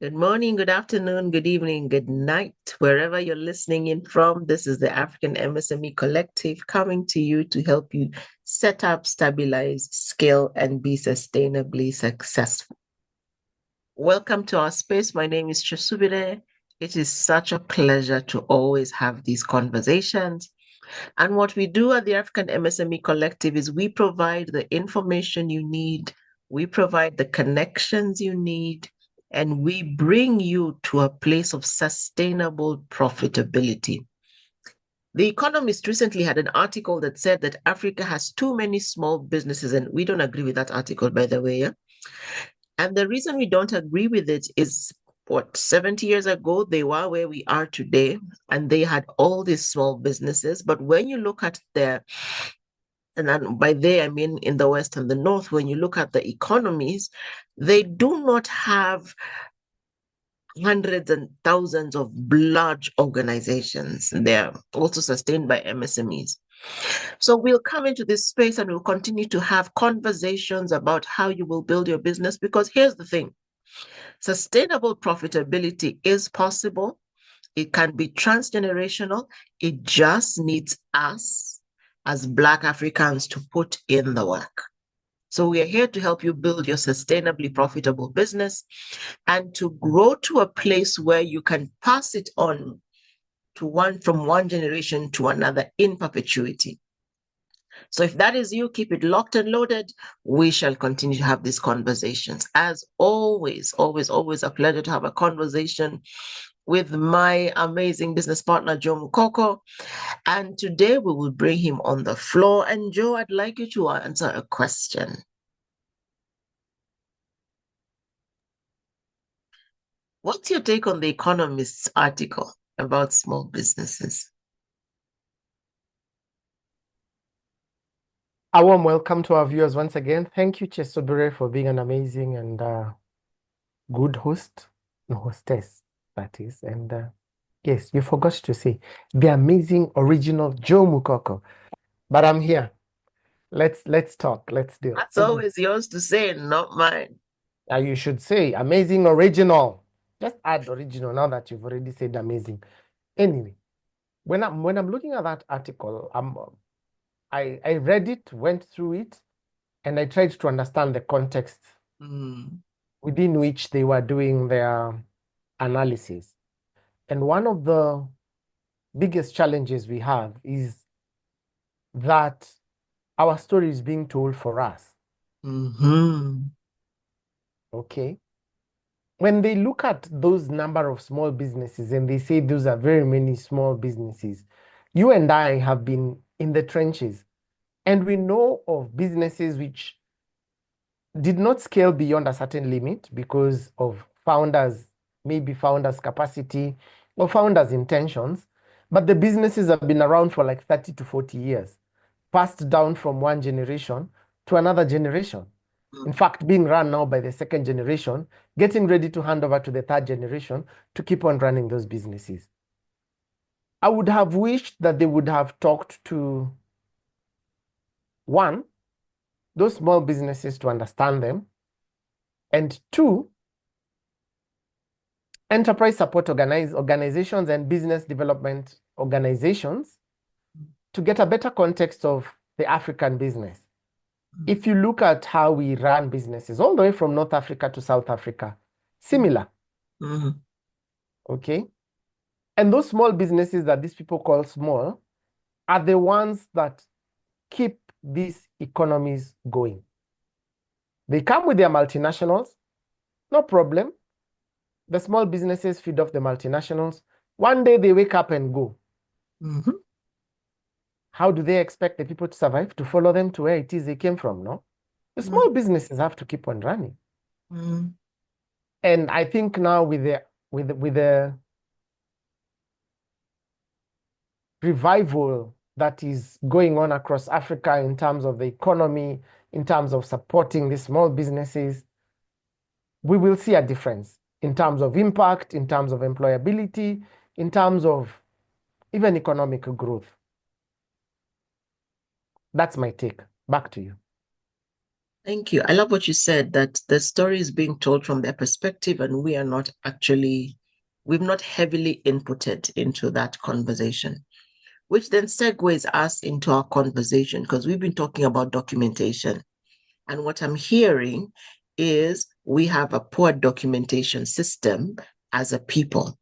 Good morning, good afternoon, good evening, good night, wherever you're listening in from. This is the African MSME Collective coming to you to help you set up, stabilize, scale, and be sustainably successful. Welcome to our space. My name is Kyesubire. It is such a pleasure to always have these conversations. And what we do at the African MSME Collective is we provide the information you need, we provide the connections you need, and we bring you to a place of sustainable profitability. The Economist recently had an article that said that Africa has too many small businesses, and we don't agree with that article, by the way. Yeah? And the reason we don't agree with it is 70 years ago, they were where we are today, and they had all these small businesses. But when you look at and then by they, I mean in the West and the North, when you look at the economies, they do not have hundreds and thousands of large organizations. They're also sustained by MSMEs. So we'll come into this space and we'll continue to have conversations about how you will build your business, because here's the thing. Sustainable profitability is possible. It can be transgenerational. It just needs us as Black Africans to put in the work. So we are here to help you build your sustainably profitable business and to grow to a place where you can pass it on to from one generation to another in perpetuity. So if that is you, keep it locked and loaded. We shall continue to have these conversations. As always, always, always a pleasure to have a conversation with my amazing business partner, Joe Mukoko. And today we will bring him on the floor. And Joe, I'd like you to answer a question. What's your take on the Economist's article about small businesses? A warm welcome to our viewers once again. Thank you, Kyesubire, for being an amazing and good host, no, hostess, that is. And yes, you forgot to say the amazing original Joe Mukoko. But I'm here. Let's talk. Let's deal. That's always yours to say, not mine. You should say amazing original. Just add original now that you've already said amazing. Anyway, when I'm looking at that article, I read it, went through it, and I tried to understand the context within which they were doing their analysis. And one of the biggest challenges we have is that our story is being told for us. Okay. When they look at those number of small businesses and they say those are very many small businesses, you and I have been in the trenches, and we know of businesses which did not scale beyond a certain limit because of maybe founders' capacity or founders' intentions, but the businesses have been around for like 30 to 40 years, passed down from one generation to another generation. In fact, being run now by the second generation, getting ready to hand over to the third generation to keep on running those businesses. I would have wished that they would have talked to, one, those small businesses to understand them, and two, enterprise support organizations and business development organizations to get a better context of the African business. If you look at how we run businesses all the way from North Africa to South Africa, similar. Okay. And those small businesses that these people call small are the ones that keep these economies going. They come with their multinationals, no problem. The small businesses feed off the multinationals. One day they wake up and go. How do they expect the people to survive, to follow them to where it is they came from? No, the small businesses have to keep on running. And I think now with the revival that is going on across Africa in terms of the economy, in terms of supporting the small businesses, we will see a difference in terms of impact, in terms of employability, in terms of even economic growth. That's my take. Back to you. Thank you. I love what you said, that the story is being told from their perspective, and we've not heavily inputted into that conversation, which then segues us into our conversation, because we've been talking about documentation. And what I'm hearing is we have a poor documentation system as a people,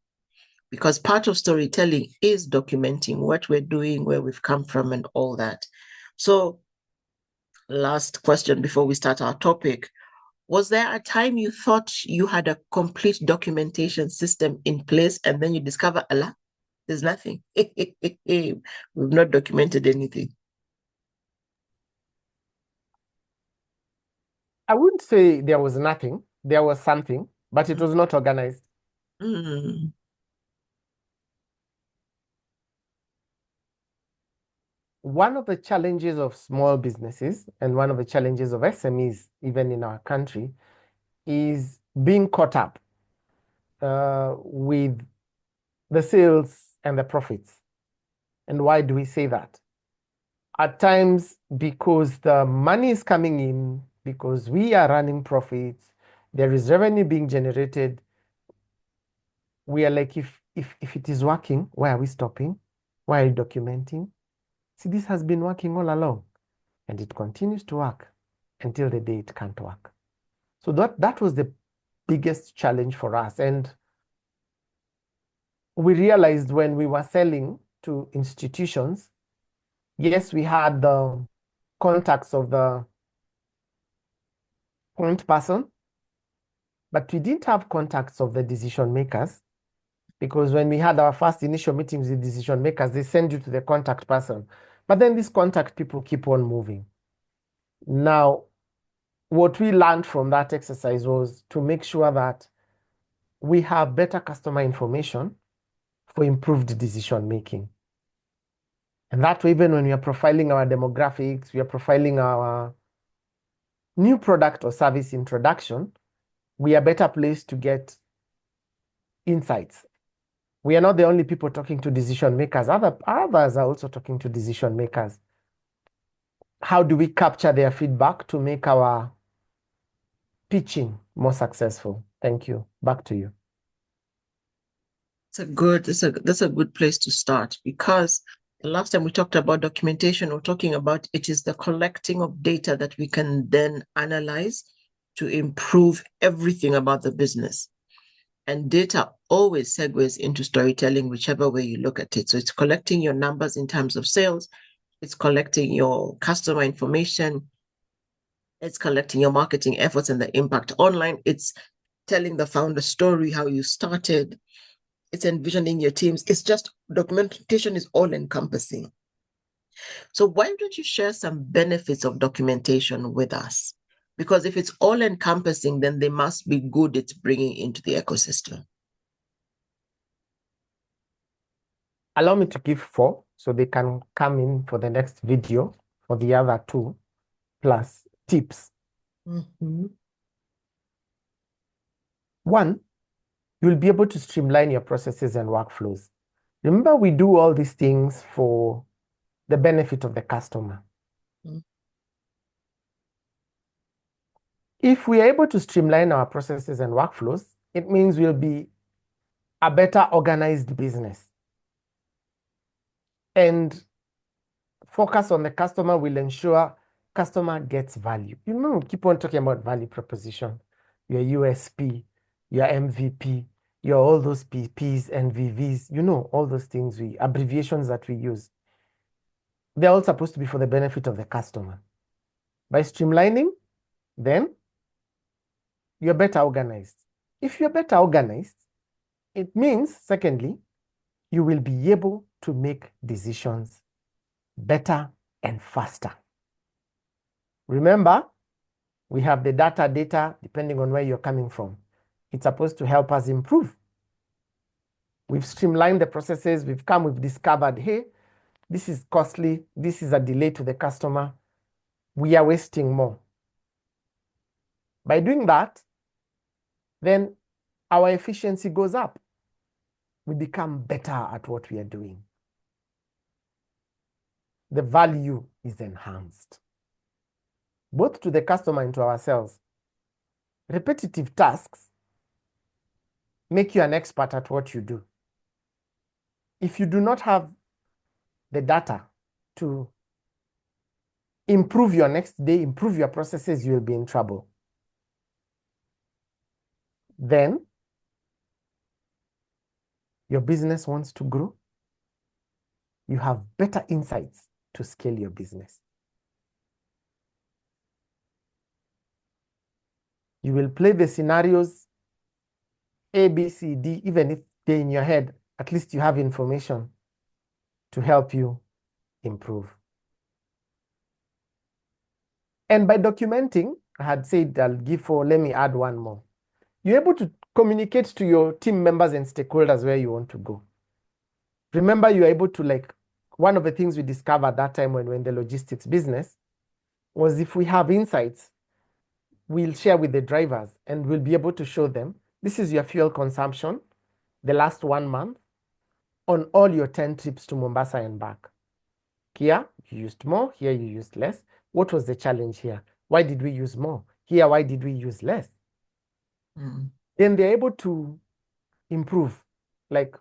because part of storytelling is documenting what we're doing, where we've come from, and all that. So, last question before we start our topic. Was there a time you thought you had a complete documentation system in place and then you discover, Allah, there's nothing? We've not documented anything. I wouldn't say there was nothing. There was something, but it was not organized. Mm. One of the challenges of small businesses and one of the challenges of SMEs, even in our country, is being caught up with the sales and the profits. And why do we say that? At times, because the money is coming in, because we are running profits, there is revenue being generated. We are like, if it is working, why are we stopping? Why are you documenting? See, this has been working all along, and it continues to work until the day it can't work. So that was the biggest challenge for us. And we realized when we were selling to institutions, yes, we had the contacts of the point person, but we didn't have contacts of the decision makers, because when we had our first initial meetings with decision makers, they send you to the contact person. But then these contact people keep on moving. Now, what we learned from that exercise was to make sure that we have better customer information for improved decision making. And that way, even when we are profiling our demographics, we are profiling our new product or service introduction, we are better placed to get insights. We are not the only people talking to decision makers. Others are also talking to decision makers. How do we capture their feedback to make our pitching more successful? Thank you. Back to you. That's a good place to start, because the last time we talked about documentation, we're talking about it is the collecting of data that we can then analyze to improve everything about the business. And data always segues into storytelling, whichever way you look at it. So it's collecting your numbers in terms of sales, it's collecting your customer information, it's collecting your marketing efforts and the impact online, it's telling the founder story, how you started, it's envisioning your teams. It's just documentation is all encompassing. So why don't you share some benefits of documentation with us? Because if it's all encompassing, then they must be good at bringing into the ecosystem. Allow me to give 4 so they can come in for the next video for the other 2 plus tips. Mm-hmm. 1, you'll be able to streamline your processes and workflows. Remember, we do all these things for the benefit of the customer. Mm-hmm. If we are able to streamline our processes and workflows, it means we'll be a better organized business. And focus on the customer will ensure customer gets value. You know, keep on talking about value proposition, your USP, your MVP, your all those PPs and VVs, you know, all those things, abbreviations that we use. They're all supposed to be for the benefit of the customer. By streamlining, then you're better organized. If you're better organized, it means, secondly, you will be able to make decisions better and faster. Remember, we have the data, depending on where you're coming from. It's supposed to help us improve. We've streamlined the processes. We've discovered, hey, this is costly. This is a delay to the customer. We are wasting more. By doing that, then our efficiency goes up. We become better at what we are doing. The value is enhanced. both to the customer and to ourselves. Repetitive tasks make you an expert at what you do. If you do not have the data to improve your next day, improve your processes, you'll be in trouble. Then your business wants to grow. You have better insights to scale your business. You will play the scenarios A, B, C, D, even if they're in your head, at least you have information to help you improve. And by documenting, I had said I'll give for, let me add one more. You're able to communicate to your team members and stakeholders where you want to go. Remember, you're able to, like, one of the things we discovered that time when we're in the logistics business was if we have insights, we'll share with the drivers and we'll be able to show them, this is your fuel consumption the last 1 month on all your 10 trips to Mombasa and back. Here, you used more. Here, you used less. What was the challenge here? Why did we use more? Here, why did we use less? Then they're able to improve. Like,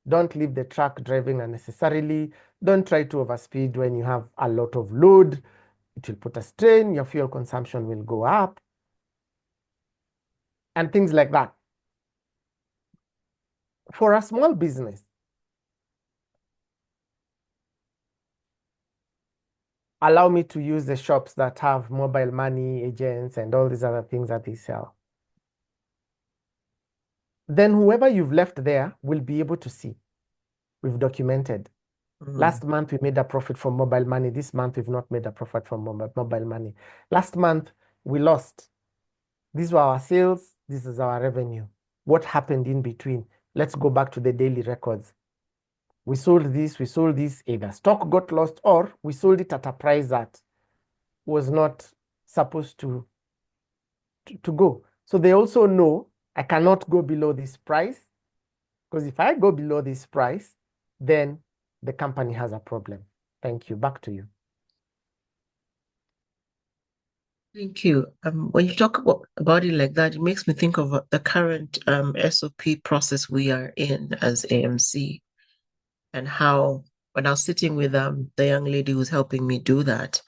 don't leave the truck driving unnecessarily. Don't try to overspeed when you have a lot of load. It will put a strain. Your fuel consumption will go up. And things like that. For a small business, allow me to use the shops that have mobile money agents and all these other things that they sell. Then whoever you've left there will be able to see. We've documented. Last month, we made a profit from mobile money. This month, we've not made a profit from mobile money. Last month, we lost. These were our sales. This is our revenue. What happened in between? Let's go back to the daily records. We sold this, either stock got lost or we sold it at a price that was not supposed to go. So they also know I cannot go below this price, because if I go below this price, then the company has a problem. Thank you. Back to you. Thank you. When you talk about it like that, it makes me think of the current SOP process we are in as AMC, and how when I was sitting with the young lady who's helping me do that,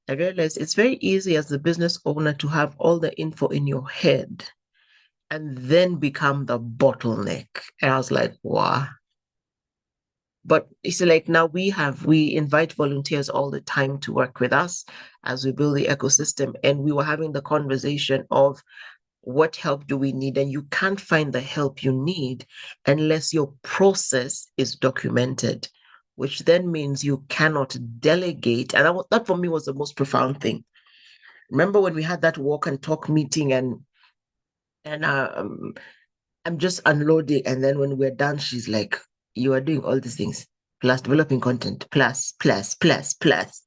I realized it's very easy as the business owner to have all the info in your head and then become the bottleneck. And I was like, wow. But it's like now we invite volunteers all the time to work with us as we build the ecosystem. And we were having the conversation of what help do we need? And you can't find the help you need unless your process is documented, which then means you cannot delegate. And that for me was the most profound thing. Remember when we had that walk and talk meeting, and I'm just unloading, and then when we're done, she's like, "You are doing all these things, plus developing content, plus, plus, plus, plus."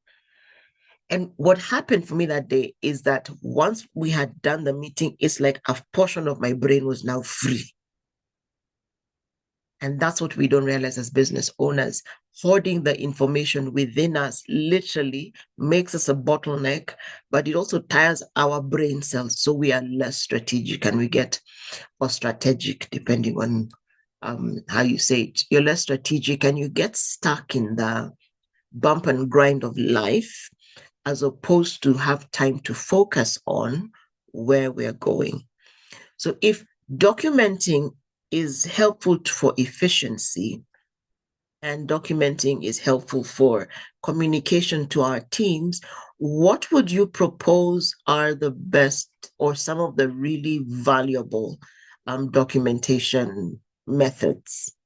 And what happened for me that day is that once we had done the meeting, it's like a portion of my brain was now free. And that's what we don't realize as business owners. Hoarding the information within us literally makes us a bottleneck, but it also tires our brain cells. So we are less strategic and we get, or strategic, depending on how you say it. You're less strategic and you get stuck in the bump and grind of life, as opposed to have time to focus on where we're going. So if documenting is helpful for efficiency and documenting is helpful for communication to our teams, what would you propose are the best or some of the really valuable documentation methods?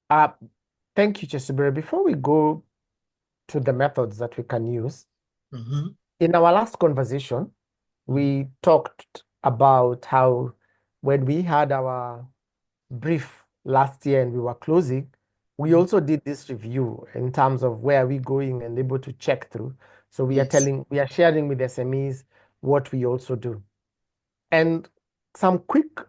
Thank you, Kyesubire. Before we go to the methods that we can use, in our last conversation, we talked about how when we had our brief last year and we were closing, we also did this review in terms of where are we going and able to check through. So we are sharing with SMEs what we also do. And some quick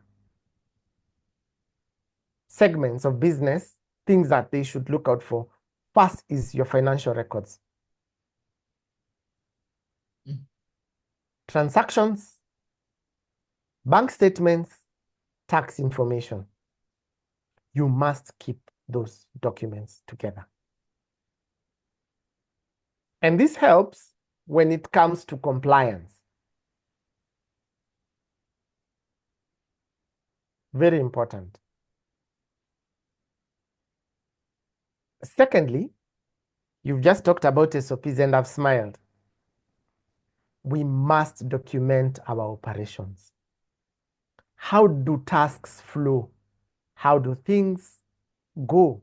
segments of business, things that they should look out for. First is your financial records. transactions, bank statements, tax information. You must keep those documents together. And this helps when it comes to compliance. Very important. Secondly, you've just talked about SOPs and I've smiled. We must document our operations. How do tasks flow? How do things go?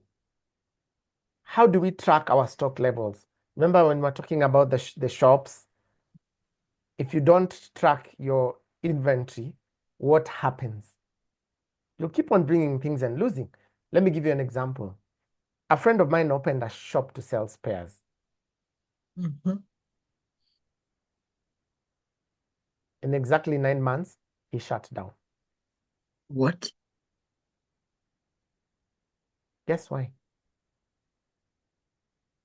How do we track our stock levels? Remember when we're talking about the shops, if you don't track your inventory, what happens? You'll keep on bringing things and losing. Let me give you an example. A friend of mine opened a shop to sell spares. Mm-hmm. In exactly 9 months, he shut down. What? Guess why?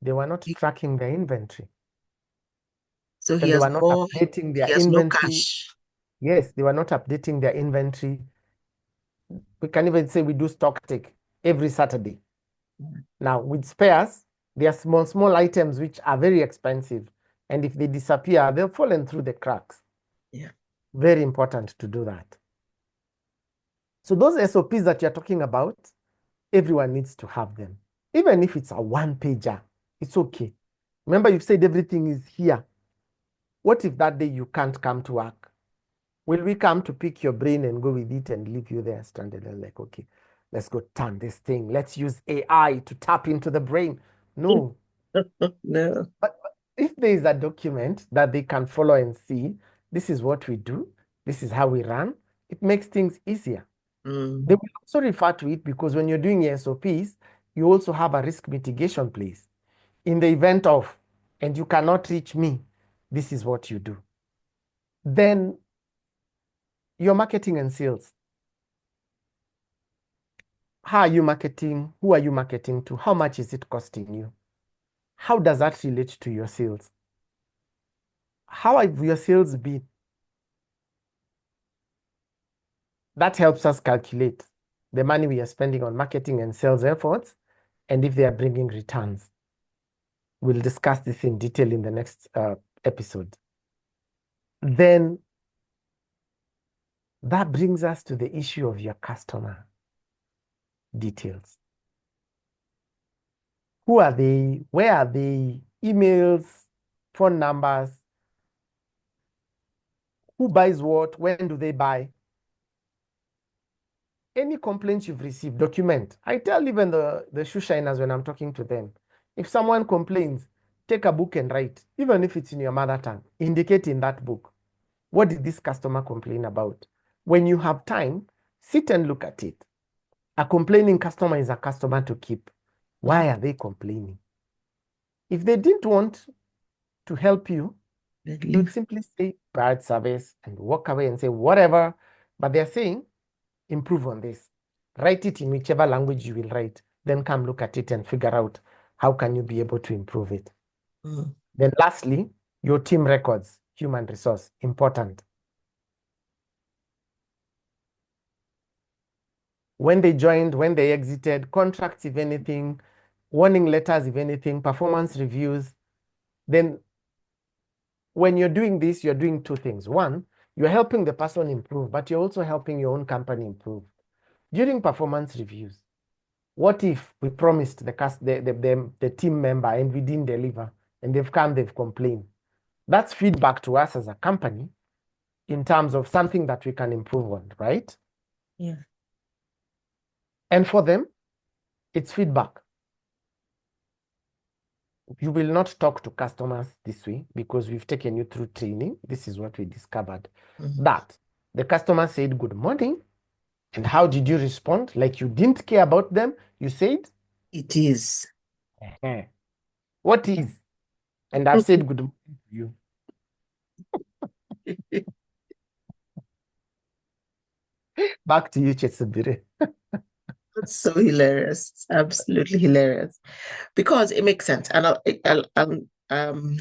They were not tracking their inventory. So And they were not updating their he has no inventory. cash. Yes, they were not updating their inventory. We can even say we do stock take every Saturday. Now, with spares, there are small items which are very expensive. And if they disappear, they've fallen through the cracks. Yeah. Very important to do that. So those SOPs that you're talking about, everyone needs to have them. Even if it's a one-pager, it's okay. Remember, you've said everything is here. What if that day you can't come to work? Will we come to pick your brain and go with it and leave you there stranded and like, okay, let's go turn this thing. Let's use AI to tap into the brain. No. No. But if there is a document that they can follow and see, this is what we do, this is how we run, it makes things easier. They will also refer to it because when you're doing your SOPs, you also have a risk mitigation place. In the event of, and you cannot reach me, this is what you do. Then your marketing and sales. How are you marketing? Who are you marketing to? How much is it costing you? How does that relate to your sales? How have your sales been? That helps us calculate the money we are spending on marketing and sales efforts and if they are bringing returns. We'll discuss this in detail in the next episode. Then that brings us to the issue of your customer details. Who are they? Where are they? Emails, phone numbers. Who buys what? When do they buy? Any complaints you've received, document. I tell even the shoe shiners when I'm talking to them, if someone complains, take a book and write, even if it's in your mother tongue, indicate in that book, what did this customer complain about? When you have time, sit and look at it. A complaining customer is a customer to keep. Why are they complaining? If they didn't want to help you, you would simply say bad service and walk away and say whatever, but they're saying improve on this. Write it in whichever language you will write, then come look at it and figure out how can you be able to improve it. Then lastly, your team records, human resource, important. When they joined, when they exited, contracts if anything, warning letters if anything, performance reviews. Then when you're doing this, you're doing two things. One, you're helping the person improve, but you're also helping your own company improve. During performance reviews, what if we promised the team member and we didn't deliver and they've complained? That's feedback to us as a company in terms of something that we can improve on, right? Yeah. And for them, it's feedback. You will not talk to customers this way because we've taken you through training. This is what we discovered. That the customer said, good morning. And how did you respond? Like you didn't care about them? You said? It is. What is? And I've said good morning to you. Back to you, Kyesubire. That's so hilarious. It's absolutely hilarious because it makes sense. And when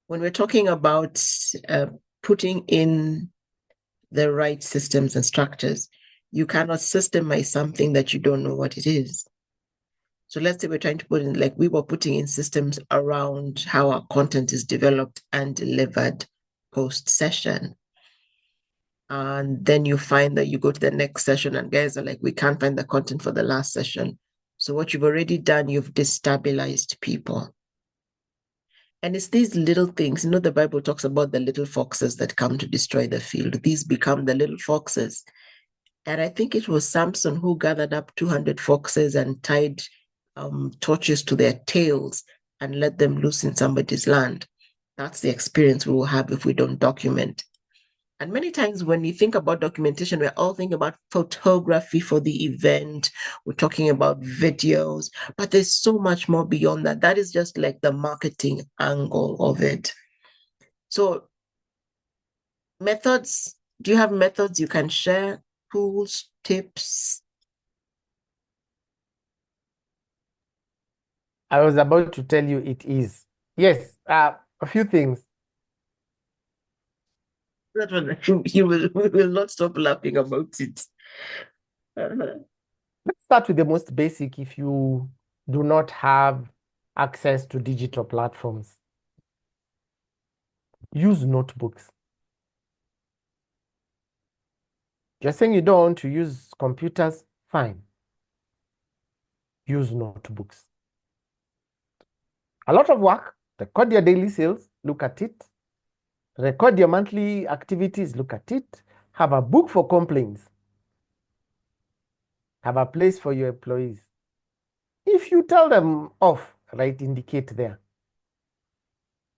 we're talking about putting in the right systems and structures. You cannot systemize something that you don't know what it is. So let's say we're trying to put in, like we were putting in systems around how our content is developed and delivered post session. And then you find that you go to the next session and guys are like, we can't find the content for the last session. So what you've already done, you've destabilized people. And it's these little things, the Bible talks about the little foxes that come to destroy the field. These become the little foxes. And I think it was Samson who gathered up 200 foxes and tied torches to their tails and let them loose in somebody's land. That's the experience we will have if we don't document. And many times when you think about documentation, we're all thinking about photography for the event. We're talking about videos, but there's so much more beyond that. That is just like the marketing angle of it. So methods, do you have methods you can share? Tools, tips? I was about to tell you it is. Yes, a few things. That one, we will not stop laughing about it. Let's start with the most basic. If you do not have access to digital platforms, use notebooks. You're saying you don't want to use computers? Fine. Use notebooks. A lot of work. Record your daily sales, look at it. Record your monthly activities, look at it. Have a book for complaints. Have a place for your employees. If you tell them off, right, indicate there.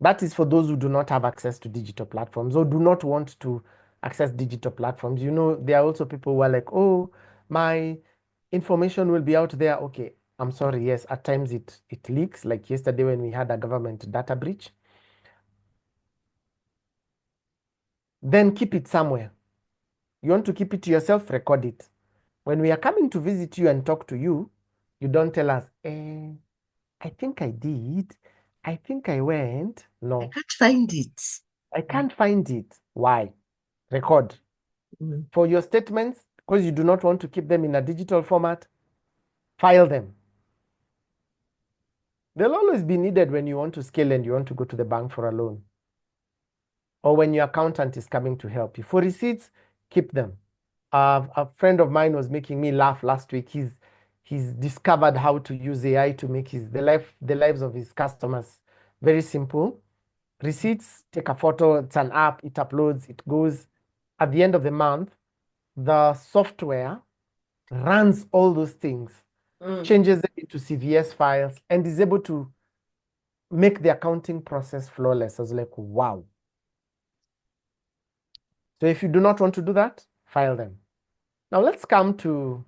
That is for those who do not have access to digital platforms or do not want to access digital platforms. There are also people who are like, oh, my information will be out there. Okay, I'm sorry. Yes, at times it leaks, like yesterday when we had a government data breach. Then keep it somewhere. You want to keep it to yourself, record it. When we are coming to visit you and talk to you, you don't tell us, I think I did. I think I went. I No, can't find it. I can't find it. Why? Record. Mm. For your statements, because you do not want to keep them in a digital format, file them. They'll always be needed when you want to scale and you want to go to the bank for a loan, or when your accountant is coming to help you. For receipts, keep them. A friend of mine was making me laugh last week. He's discovered how to use AI to make the lives of his customers very simple. Receipts, take a photo, it's an app, it uploads, it goes. At the end of the month, the software runs all those things, changes them into CVS files, and is able to make the accounting process flawless. I was like, wow. So if you do not want to do that, file them. Now let's come to,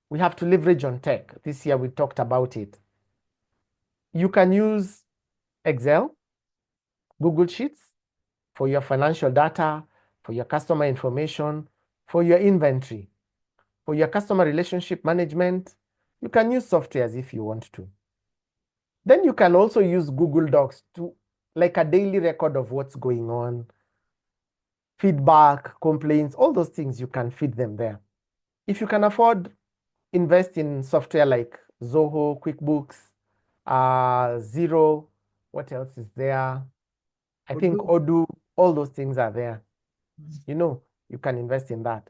we have to leverage on tech. This year we talked about it. You can use Excel, Google Sheets for your financial data, for your customer information, for your inventory, for your customer relationship management. You can use softwares if you want to. Then you can also use Google Docs to, like, a daily record of what's going on, feedback, complaints, all those things, you can feed them there. If you can afford, invest in software like Zoho, QuickBooks, Zero, what else is there? I think Odoo, all those things are there. You can invest in that.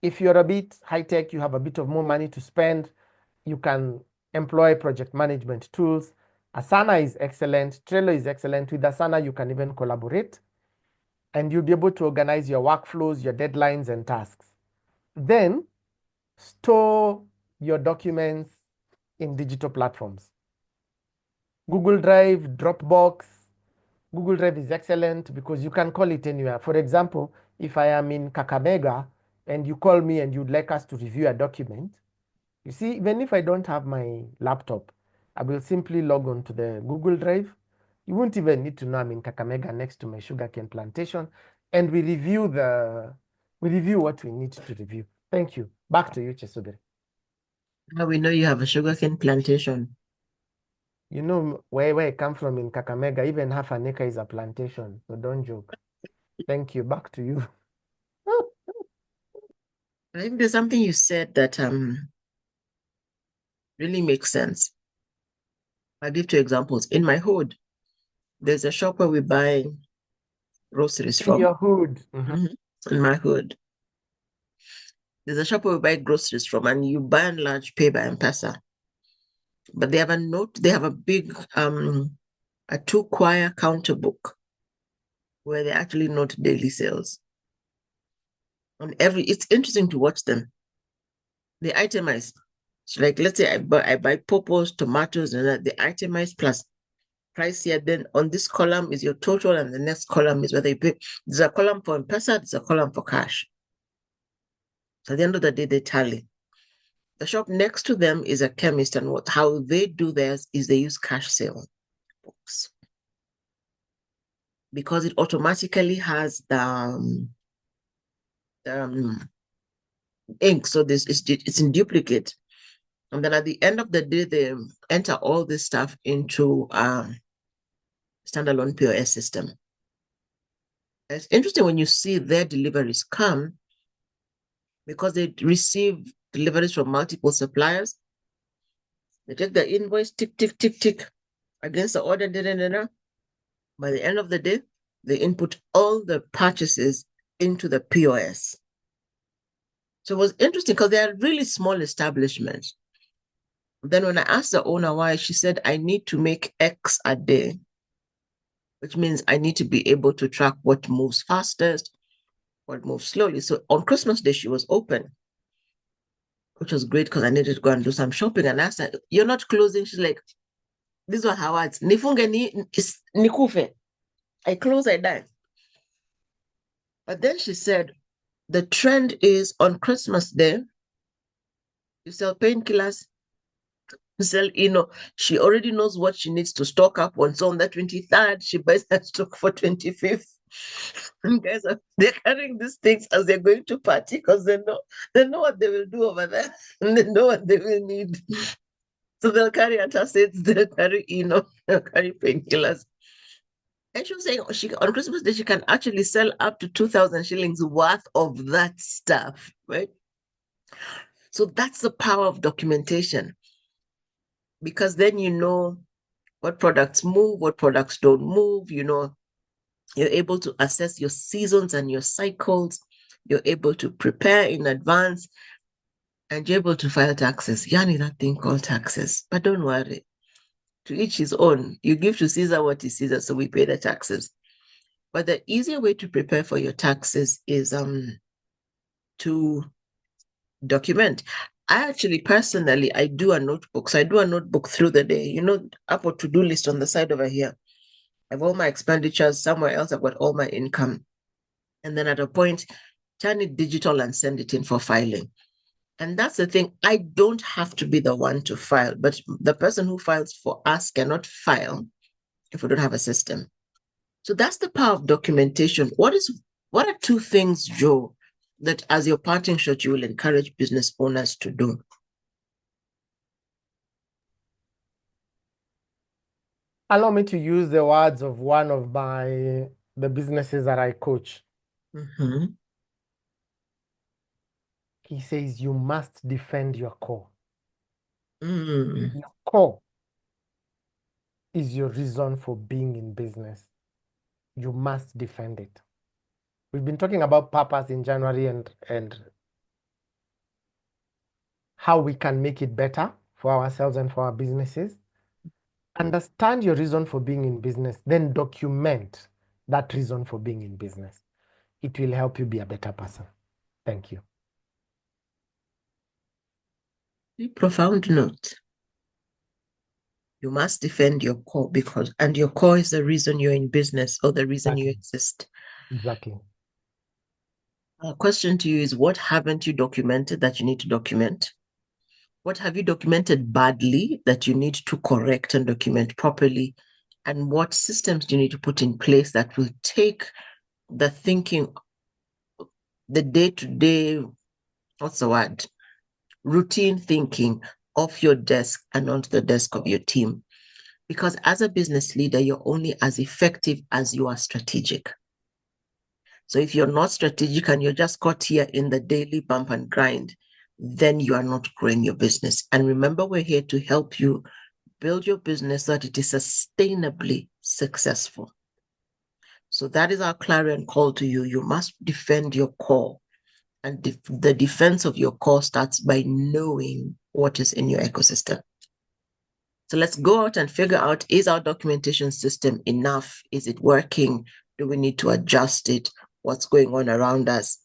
If you're a bit high tech, you have a bit of more money to spend, you can employ project management tools. Asana is excellent. Trello is excellent. With Asana, you can even collaborate and you'll be able to organize your workflows, your deadlines, and tasks. Then store your documents in digital platforms. Google Drive, Dropbox. Google Drive is excellent because you can call it anywhere. For example, if I am in Kakamega and you call me and you'd like us to review a document, you see, even if I don't have my laptop, I will simply log on to the Google Drive. You won't even need to know I'm in Kakamega next to my sugarcane plantation, and we review what we need to review. Thank you. Back to you, Kyesubire. Now we know you have a sugarcane plantation. Where I come from in Kakamega, even half an acre is a plantation, so don't joke. Thank you. Back to you. I think there's something you said that really makes sense. I'll give two examples. In my hood, there's a shop where we buy groceries In from. your hood. In my hood, there's a shop where we buy groceries from, and you by and large pay by M-Pesa. But they have a note, they have a big a 2-quire counter book where they actually note daily sales. On it's interesting to watch them. They itemize. So like let's say I buy pawpaws, tomatoes, and they itemize plus price here. Then on this column is your total, and the next column is whether you pay. There's a column for M-Pesa, there's a column for cash. So at the end of the day, they tally. The shop next to them is a chemist, and how they do theirs is they use cash sale books because it automatically has the ink. So it's in duplicate, and then at the end of the day, they enter all this stuff into standalone POS system. It's interesting when you see their deliveries come because they receive deliveries from multiple suppliers. They take the invoice, tick, tick, tick, tick, against the order. By the end of the day, they input all the purchases into the POS. So it was interesting because they are really small establishments. Then when I asked the owner why, she said, I need to make X a day, which means I need to be able to track what moves fastest, what moves slowly. So on Christmas Day, she was open, which was great because I needed to go and do some shopping. And I asked her, you're not closing? She's like, these were her words. Nifunge nikufe. I close, I die. But then she said, the trend is on Christmas Day, you sell painkillers, you sell, she already knows what she needs to stock up on. So on the 23rd, she buys that stock for 25th. And guys, they're carrying these things as they're going to party because they know what they will do over there and they know what they will need. So they'll carry antacids, they'll carry, they'll carry painkillers. And she was saying on Christmas Day, she can actually sell up to 2,000 shillings worth of that stuff, right? So that's the power of documentation, because then you know what products move, what products don't move. You're able to assess your seasons and your cycles. You're able to prepare in advance, and you're able to file taxes. Yani, that thing called taxes. But don't worry, to each his own. You give to Caesar what is Caesar, so we pay the taxes. But the easier way to prepare for your taxes is to document. I actually personally, I do a notebook. So I do a notebook through the day. Up a to-do list on the side over here. I have all my expenditures. Somewhere else, I've got all my income. And then at a point, turn it digital and send it in for filing. And that's the thing. I don't have to be the one to file, but the person who files for us cannot file if we don't have a system. So that's the power of documentation. What are two things, Joe, that as your parting shot, you will encourage business owners to do? Allow me to use the words of one of the businesses that I coach. Mm-hmm. He says, you must defend your core. Mm. Your core is your reason for being in business. You must defend it. We've been talking about purpose in January and how we can make it better for ourselves and for our businesses. Understand your reason for being in business, then document that reason for being in business. It will help you be a better person. Thank you. A profound note. You must defend your core and your core is the reason you're in business or the reason you exist. Exactly. Our question to you is, what haven't you documented that you need to document? What have you documented badly that you need to correct and document properly? And what systems do you need to put in place that will take the thinking, the day-to-day, what's the word? Routine thinking off your desk and onto the desk of your team? Because as a business leader, you're only as effective as you are strategic. So if you're not strategic and you're just caught here in the daily bump and grind, then you are not growing your business. And remember, we're here to help you build your business so that it is sustainably successful. So that is our clarion call to you. You must defend your core. And the defense of your core starts by knowing what is in your ecosystem. So let's go out and figure out, is our documentation system enough? Is it working? Do we need to adjust it? What's going on around us?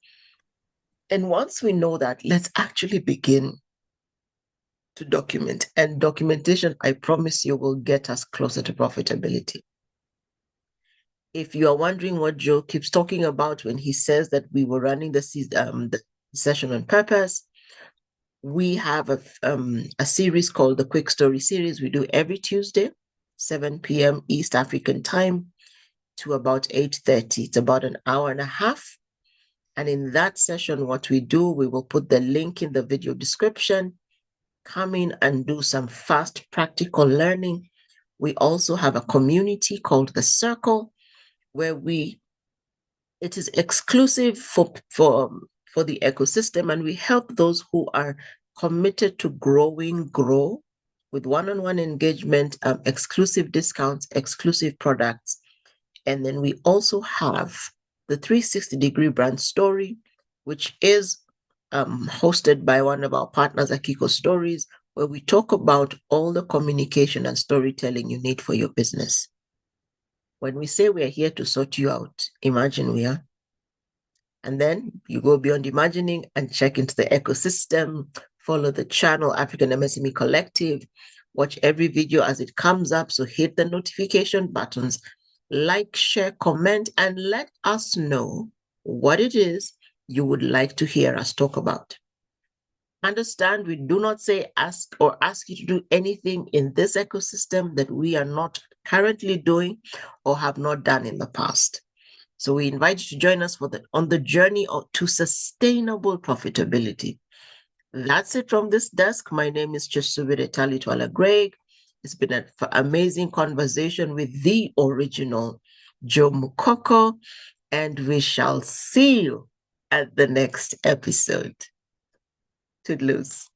And once we know that, let's actually begin to document. And documentation, I promise you, will get us closer to profitability. If you are wondering what Joe keeps talking about when he says that we were running the session on purpose, we have a series called the Quick Story Series. We do every Tuesday, 7 p.m. East African time to about 8:30. It's about an hour and a half. And in that session, what we do, we will put the link in the video description. Come in and do some fast practical learning. We also have a community called The Circle, where it is exclusive for the ecosystem, and we help those who are committed to grow with one-on-one engagement, exclusive discounts, exclusive products. And then we also have the 360-degree brand story, which is hosted by one of our partners, Akiko Stories, where we talk about all the communication and storytelling you need for your business. When we say we are here to sort you out, imagine we are. And then you go beyond imagining and check into the ecosystem, follow the channel, Afrikan MSME Collective, watch every video as it comes up. So hit the notification buttons, like, share, comment, and let us know what it is you would like to hear us talk about. Understand, we do not say ask you to do anything in this ecosystem that we are not currently doing or have not done in the past. So we invite you to join us on the journey to sustainable profitability. That's it from this desk. My name is Kyesubire Talitwala Greg. It's been an amazing conversation with the original Joe Mukoko, and we shall see you at the next episode. Toodaloos.